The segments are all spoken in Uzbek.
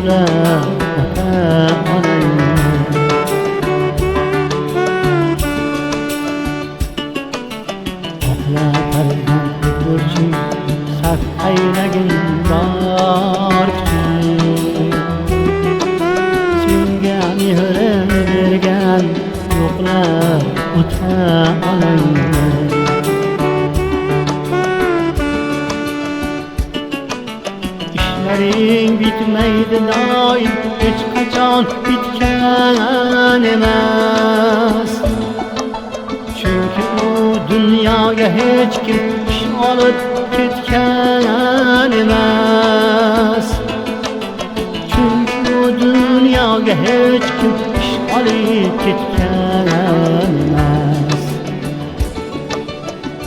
yo'qla ota onangni. Oqla farzand ko'rching saf aylagin bor kuching. Senga mehrin bergan yo'qla ota onangni. İşlerin bitmeydi doim, hech qachon bitgan emas. Chunki u dunyoga hech kim ish olib ketgan emas. Chunki u dunyoga hech kim ish olib ketgan emas.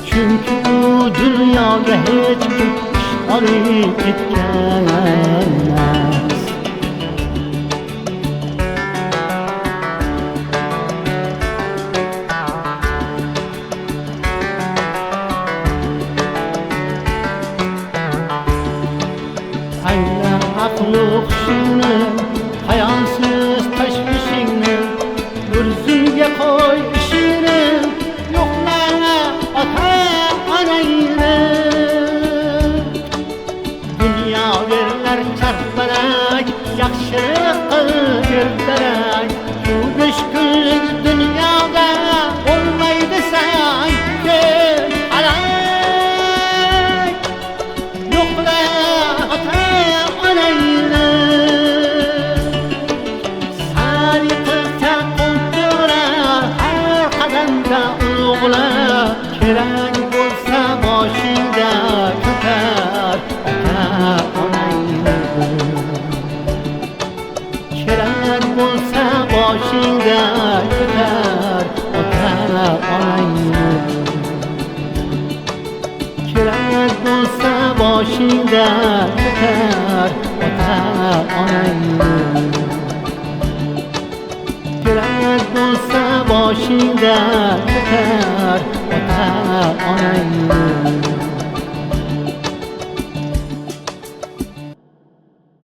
Chunki u dunyoga hech kim olib ketgan emas. Ayla aqlu hushingni, hayonsiz tashvishingni, o'zingga qo'y ishingni, yo'qla ota onangni. Dünya verirler çarpmarak, yaxshilik qil ertarak. Şu 5 kunlik dunyoda olmaydi sen kel alak. Yo'qla ota onangni. Sen yiqilsa qo'ltira, har qadamda ulug'la. Kerak bo'lsa boshingda ko'tar ota onangni. Kerak bo'lsa boshingda ko'tar ota onangni. Kerak bo'lsa boshingda ko'tar ota onangni. Kerak bo'lsa boshingda ko'tar ota onangni.